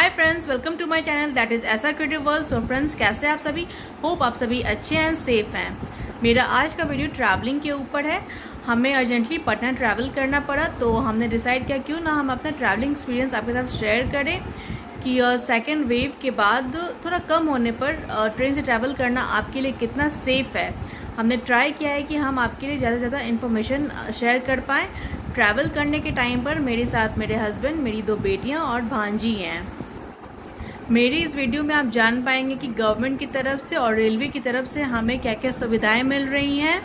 Hi friends, welcome to my channel that is SR creative world. So friends, कैसे आप सभी? Hope आप सभी अच्छे एंड सेफ हैं। मेरा आज का वीडियो ट्रैवलिंग के ऊपर है। हमें अर्जेंटली पटना ट्रैवल करना पड़ा, तो हमने डिसाइड किया क्यों ना हम अपना ट्रैवलिंग एक्सपीरियंस आपके साथ शेयर करें कि सेकेंड वेव के बाद थोड़ा कम होने पर ट्रेन से ट्रैवल करना आपके लिए कितना सेफ़ है। हमने ट्राई किया है कि हम आपके लिए ज़्यादा से ज़्यादा इन्फॉर्मेशन शेयर कर पाएँ। ट्रैवल करने के टाइम पर मेरे साथ मेरे हस्बैंड, मेरी 2 बेटियां और भांजी हैं। मेरी इस वीडियो में आप जान पाएंगे कि गवर्नमेंट की तरफ से और रेलवे की तरफ से हमें क्या क्या सुविधाएं मिल रही हैं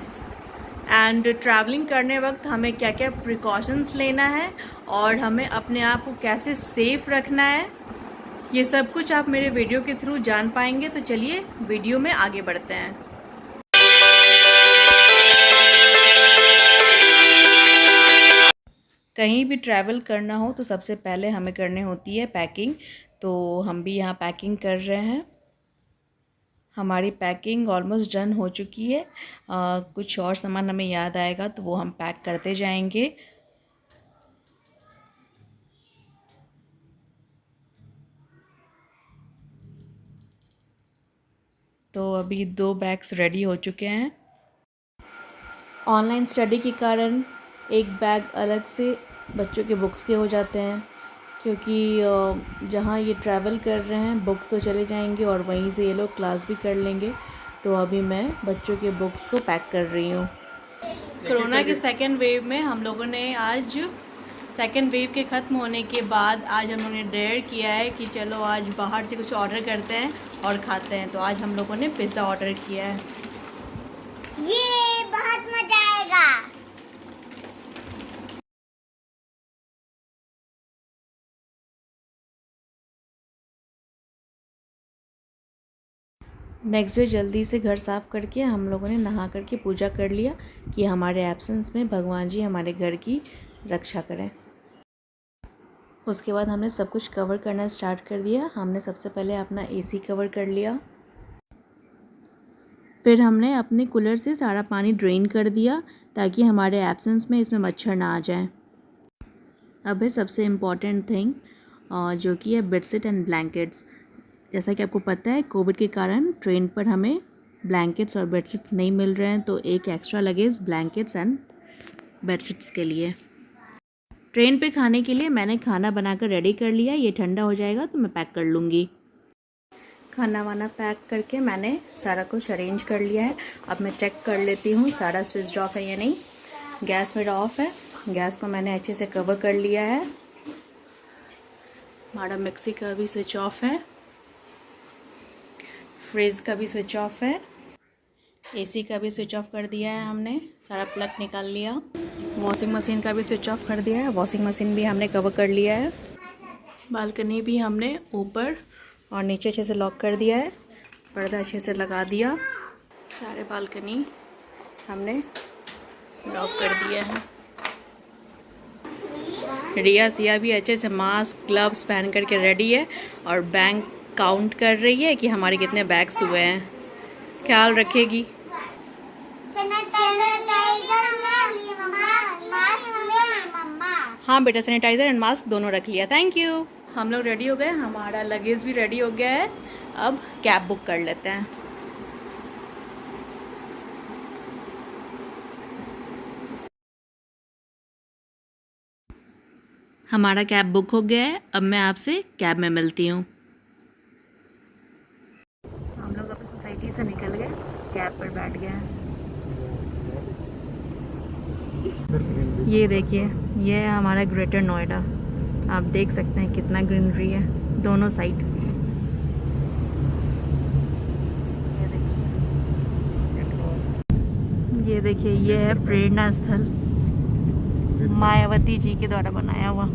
एंड ट्रैवलिंग करने वक्त हमें क्या क्या प्रिकॉशंस लेना है और हमें अपने आप को कैसे सेफ रखना है। ये सब कुछ आप मेरे वीडियो के थ्रू जान पाएंगे। तो चलिए वीडियो में आगे बढ़ते हैं। कहीं भी ट्रैवल करना हो तो सबसे पहले हमें करनी होती है पैकिंग। तो हम भी यहाँ पैकिंग कर रहे हैं। हमारी पैकिंग ऑलमोस्ट डन हो चुकी है। कुछ और सामान हमें याद आएगा तो वो हम पैक करते जाएंगे। तो अभी 2 बैग्स रेडी हो चुके हैं। ऑनलाइन स्टडी के कारण एक बैग अलग से बच्चों के बुक्स के हो जाते हैं, क्योंकि जहाँ ये ट्रैवल कर रहे हैं बुक्स तो चले जाएंगे और वहीं से ये लोग क्लास भी कर लेंगे। तो अभी मैं बच्चों के बुक्स को पैक कर रही हूँ। कोरोना की सेकेंड वेव में हम लोगों ने आज सेकेंड वेव के ख़त्म होने के बाद आज हम लोगों ने डेयर किया है कि चलो आज बाहर से कुछ ऑर्डर करते हैं और खाते हैं। तो आज हम लोगों ने पिज़्ज़ा ऑर्डर किया है। ये बहुत मजा आएगा। नेक्स्ट डे जल्दी से घर साफ़ करके हम लोगों ने नहा करके पूजा कर लिया कि हमारे एब्सेंस में भगवान जी हमारे घर की रक्षा करें। उसके बाद हमने सब कुछ कवर करना स्टार्ट कर दिया। हमने सबसे पहले अपना एसी कवर कर लिया, फिर हमने अपने कूलर से सारा पानी ड्रेन कर दिया ताकि हमारे एब्सेंस में इसमें मच्छर ना आ जाए। अब है सबसे इम्पॉर्टेंट थिंग जो कि है बेडशीट एंड ब्लैंकेट्स। जैसा कि आपको पता है कोविड के कारण ट्रेन पर हमें ब्लैंकेट्स और बेडशीट्स नहीं मिल रहे हैं, तो एक extra luggage blankets and bedsheets के लिए। ट्रेन पे खाने के लिए मैंने खाना बनाकर रेडी कर लिया। ये ठंडा हो जाएगा तो मैं पैक कर लूँगी। खाना वाना पैक करके मैंने सारा कुछ अरेंज कर लिया है। अब मैं चेक कर लेती हूँ सारा स्विच ऑफ है या नहीं। गैस मेरा ऑफ है। गैस को मैंने अच्छे से कवर कर लिया है। हमारा मिक्सी का भी स्विच ऑफ है, फ्रिज का भी स्विच ऑफ है, एसी का भी स्विच ऑफ कर दिया है हमने, सारा प्लग निकाल लिया। वॉशिंग मशीन का भी स्विच ऑफ कर दिया है, वॉशिंग मशीन भी हमने कवर कर लिया है। बालकनी भी हमने ऊपर और नीचे अच्छे से लॉक कर दिया है, पर्दा अच्छे से लगा दिया। सारे बालकनी हमने लॉक कर दिया है। रिया सिया भी अच्छे से मास्क ग्लव्स पहन करके रेडी है और बैंक काउंट कर रही है कि हमारे कितने बैग्स हुए हैं। ख्याल रखेगी। हाँ बेटा, सैनिटाइज़र एंड मास्क दोनों रख लिया। Thank you. हम लोग रेडी हो गए, हमारा लगेज भी रेडी हो गया है। अब कैब बुक कर लेते हैं। हमारा कैब बुक हो गया है। अब मैं आपसे कैब में मिलती हूँ। हम लोग अपनी सोसाइटी से निकल गए, कैब पर बैठ गए हैं। ये देखिए, ये है हमारा ग्रेटर नोएडा। आप देख सकते हैं कितना ग्रीनरी है दोनों साइड। ये देखिए, ये है प्रेरणा स्थल, मायावती जी के द्वारा बनाया हुआ।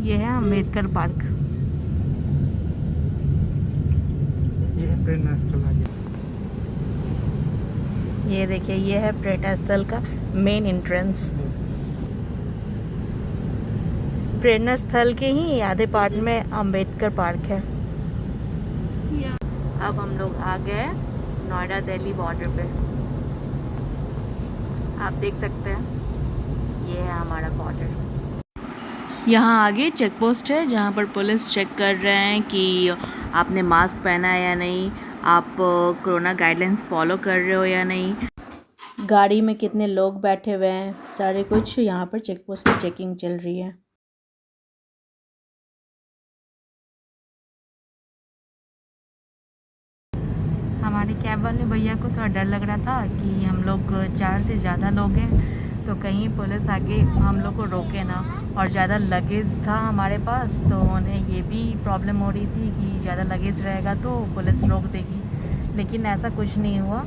ये है अम्बेडकर पार्क। ये देखिए, ये है प्रेरणा स्थल का मेन एंट्रेंस। प्रेरणा स्थल के ही आधे पार्ट में अम्बेडकर पार्क है। अब हम लोग आ गए नोएडा दिल्ली बॉर्डर पे। आप देख सकते हैं ये है हमारा बॉर्डर। यहाँ आगे चेक पोस्ट है जहाँ पर पुलिस चेक कर रहे हैं कि आपने मास्क पहना है या नहीं, आप कोरोना गाइडलाइंस फॉलो कर रहे हो या नहीं, गाड़ी में कितने लोग बैठे हुए हैं, सारे कुछ यहाँ पर चेक पोस्ट पर चेकिंग चल रही है। हमारे कैब वाले भैया को थोड़ा डर लग रहा था कि हम लोग 4 से ज़्यादा लोग हैं तो कहीं पुलिस आगे हम लोग को रोके ना, और ज़्यादा लगेज था हमारे पास तो उन्हें ये भी प्रॉब्लम हो रही थी कि ज़्यादा लगेज रहेगा तो पुलिस रोक देगी, लेकिन ऐसा कुछ नहीं हुआ।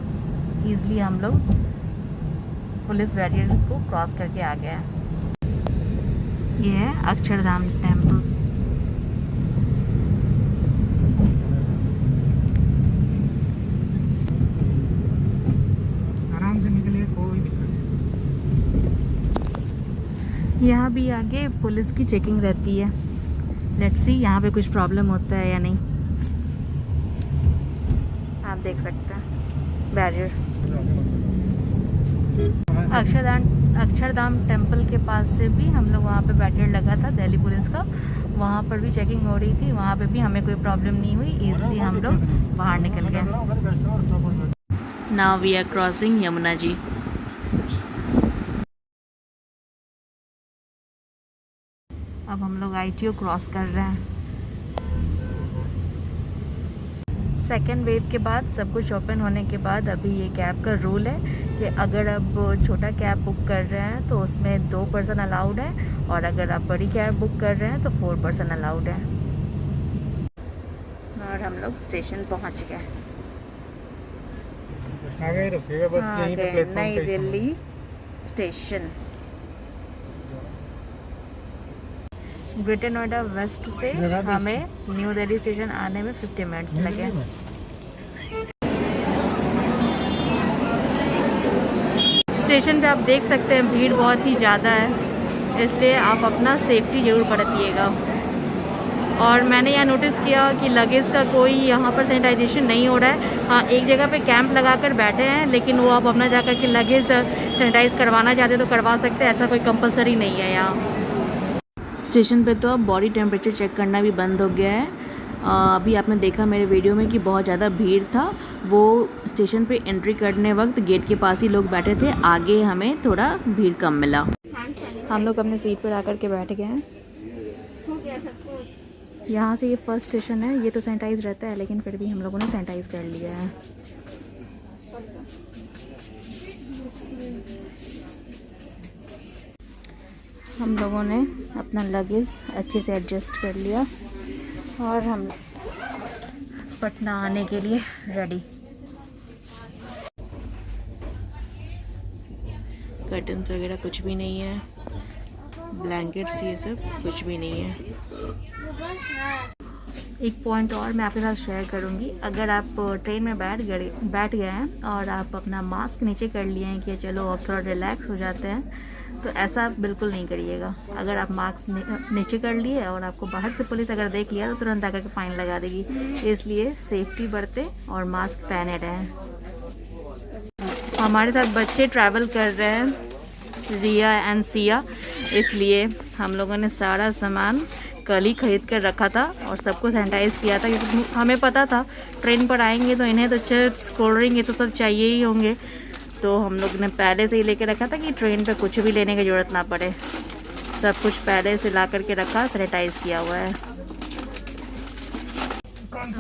ईज़िली हम लोग पुलिस बैरियर को क्रॉस करके आ गए। ये है अक्षरधाम टेम्पल। यहाँ भी आगे पुलिस की चेकिंग रहती है। लेट्स सी यहाँ पे कुछ प्रॉब्लम होता है या नहीं। आप देख सकते हैं बैरियर। अक्षरधाम टेम्पल के पास से भी हम लोग वहाँ पे बैरियर लगा था दिल्ली पुलिस का, वहाँ पर भी चेकिंग हो रही थी, वहाँ पे भी हमें कोई प्रॉब्लम नहीं हुई, ईजिली हम लोग बाहर निकल गए। Now we are crossing Yamuna ji. अब हम लोग ITO क्रॉस कर रहे हैं। सेकेंड वेव के बाद सब कुछ ओपन होने के बाद अभी ये कैब का रूल है कि अगर आप छोटा कैब बुक कर रहे हैं तो उसमें 2 पर्सन अलाउड है, और अगर आप बड़ी कैब बुक कर रहे हैं तो 4 पर्सन अलाउड है। और हम लोग स्टेशन पहुंच गए। Nai Delhi station. Greater Noida West से हमें न्यू दिल्ली स्टेशन आने में 50 मिनट्स लगे। स्टेशन पे आप देख सकते हैं भीड़ बहुत ही ज़्यादा है, इसलिए आप अपना सेफ्टी ज़रूर बरतिएगा। और मैंने यहाँ नोटिस किया कि लगेज का कोई यहाँ पर सैनिटाइजेशन नहीं हो रहा है। हाँ, एक जगह पे कैंप लगाकर बैठे हैं, लेकिन वो आप अपना जाकर के लगेज सैनिटाइज़ करवाना चाहते तो करवा सकते हैं, ऐसा कोई कंपलसरी नहीं है यहाँ। स्टेशन पे तो अब बॉडी टेम्परेचर चेक करना भी बंद हो गया है। अभी आपने देखा मेरे वीडियो में कि बहुत ज़्यादा भीड़ था। वो स्टेशन पे एंट्री करने वक्त गेट के पास ही लोग बैठे थे, आगे हमें थोड़ा भीड़ कम मिला। हम लोग अपने सीट पर आकर के बैठ गए हैं। यहाँ से ये फर्स्ट स्टेशन है। ये तो सैनिटाइज रहता है, लेकिन फिर भी हम लोगों ने सैनिटाइज कर लिया है। हम लोगों ने अपना लगेज अच्छे से एडजस्ट कर लिया और हम पटना आने के लिए रेडी। कर्टन्स वगैरह कुछ भी नहीं है, ब्लैंकेट्स ये सब कुछ भी नहीं है। एक पॉइंट और मैं आपके साथ शेयर करूंगी। अगर आप ट्रेन में बैठ गए हैं और आप अपना मास्क नीचे कर लिए हैं कि चलो अब थोड़ा रिलैक्स हो जाते हैं, तो ऐसा बिल्कुल नहीं करिएगा। अगर आप मास्क नीचे कर लिए और आपको बाहर से पुलिस अगर देख लिया तो तुरंत आकर के फाइन लगा देगी। इसलिए सेफ्टी बरतें और मास्क पहने रहें। हमारे साथ बच्चे ट्रैवल कर रहे हैं, रिया एंड सिया, इसलिए हम लोगों ने सारा सामान कल ही खरीद कर रखा था और सबको सैनिटाइज़ किया था, क्योंकि हमें पता था ट्रेन पर आएंगे तो इन्हें तो चिप्स कोल्ड ड्रिंक ये तो सब चाहिए ही होंगे। तो हम लोग ने पहले से ही लेके रखा था कि ट्रेन पे कुछ भी लेने की ज़रूरत ना पड़े। सब कुछ पहले से ला करके रखा, सैनिटाइज़ किया हुआ है।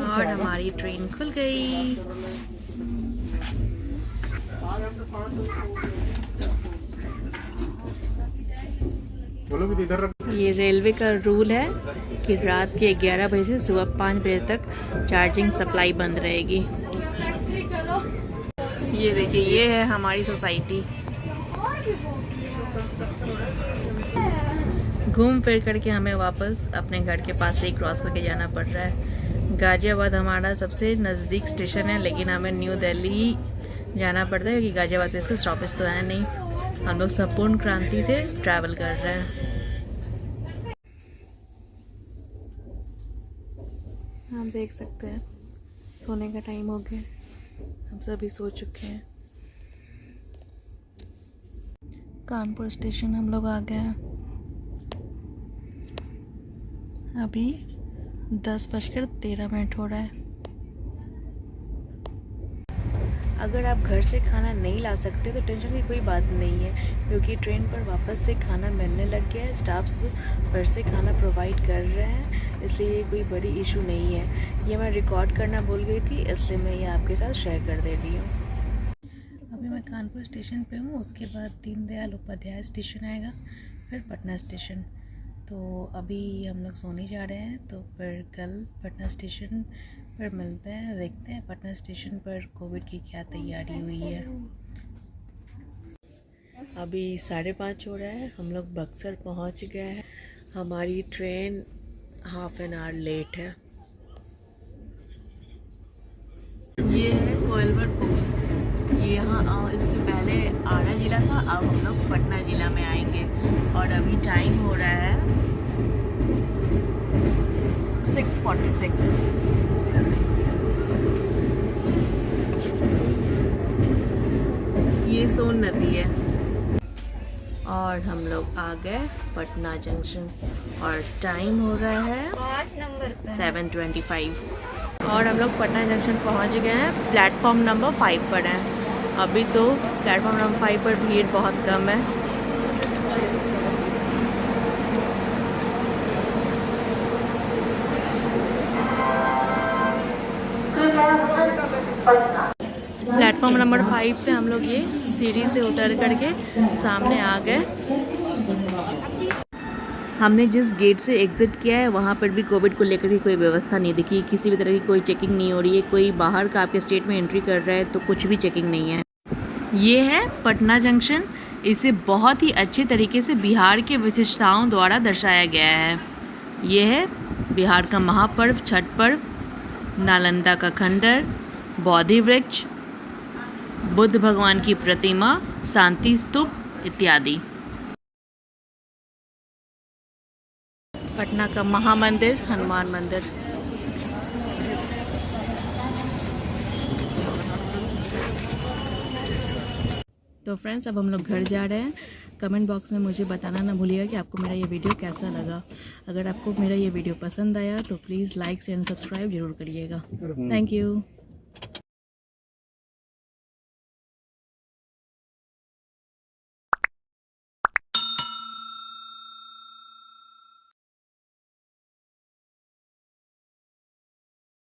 और हमारी ट्रेन खुल गई। ये रेलवे का रूल है कि रात के 11 बजे से सुबह 5 बजे तक चार्जिंग सप्लाई बंद रहेगी। ये देखिए, ये है हमारी सोसाइटी। घूम फिर करके हमें वापस अपने घर के पास से ही क्रॉस करके जाना पड़ रहा है। गाजियाबाद हमारा सबसे नज़दीक स्टेशन है, लेकिन हमें न्यू दिल्ली जाना पड़ता है क्योंकि गाजियाबाद पे इसका स्टॉपेज तो है नहीं। हम लोग संपूर्ण क्रांति से ट्रैवल कर रहे हैं। आप देख सकते हैं सोने का टाइम हो गया। हम सभी सो चुके हैं। कानपुर स्टेशन हम लोग आ गए हैं। अभी 10:13 हो रहा है। अगर आप घर से खाना नहीं ला सकते तो टेंशन की कोई बात नहीं है, क्योंकि ट्रेन पर वापस से खाना मिलने लग गया है। स्टाफ्स घर से खाना प्रोवाइड कर रहे हैं, इसलिए ये कोई बड़ी इशू नहीं है। ये मैं रिकॉर्ड करना भूल गई थी, इसलिए मैं ये आपके साथ शेयर कर दे रही हूँ। अभी मैं कानपुर स्टेशन पे हूँ, उसके बाद दीनदयाल उपाध्याय स्टेशन आएगा, फिर पटना स्टेशन। तो अभी हम लोग सोने जा रहे हैं, तो फिर कल पटना स्टेशन पर मिलते हैं। देखते हैं पटना स्टेशन पर कोविड की क्या तैयारी हुई है। अभी 5:30 हो रहा है, हम लोग बक्सर पहुंच गए हैं। हमारी train half an hour late है। ये है कोइलवर पुल। ये यहाँ इसके पहले आरा ज़िला था, अब हम लोग पटना ज़िला में आएंगे। और अभी टाइम हो रहा है 6:46। ये सोन नदी है और हम लोग आ गए पटना जंक्शन और टाइम हो रहा है 7:25 और हम लोग पटना जंक्शन पहुंच गए हैं। प्लेटफॉर्म नंबर 5 पर हैं। अभी तो प्लेटफॉर्म नंबर 5 पर भीड़ बहुत कम है। प्लेटफॉर्म नंबर 5 से हम लोग ये सीढ़ी से उतर करके सामने आ गए। हमने जिस गेट से एग्ज़िट किया है वहाँ पर भी कोविड को लेकर की कोई व्यवस्था नहीं दिखी। किसी भी तरह की कोई चेकिंग नहीं हो रही है। कोई बाहर का आपके स्टेट में एंट्री कर रहा है तो कुछ भी चेकिंग नहीं है। ये है पटना जंक्शन। इसे बहुत ही अच्छे तरीके से बिहार के विशिष्टताओं द्वारा दर्शाया गया है। ये है बिहार का महापर्व छठ पर्व, नालंदा का खंडर, बोधि वृक्ष, बुद्ध भगवान की प्रतिमा, शांति स्तूप इत्यादि। पटना का महामंदिर, हनुमान मंदिर। तो फ्रेंड्स, अब हम लोग घर जा रहे हैं। कमेंट बॉक्स में मुझे बताना ना भूलिएगा कि आपको मेरा ये वीडियो कैसा लगा। अगर आपको मेरा ये वीडियो पसंद आया तो प्लीज़ लाइक एंड सब्सक्राइब जरूर करिएगा। Thank you.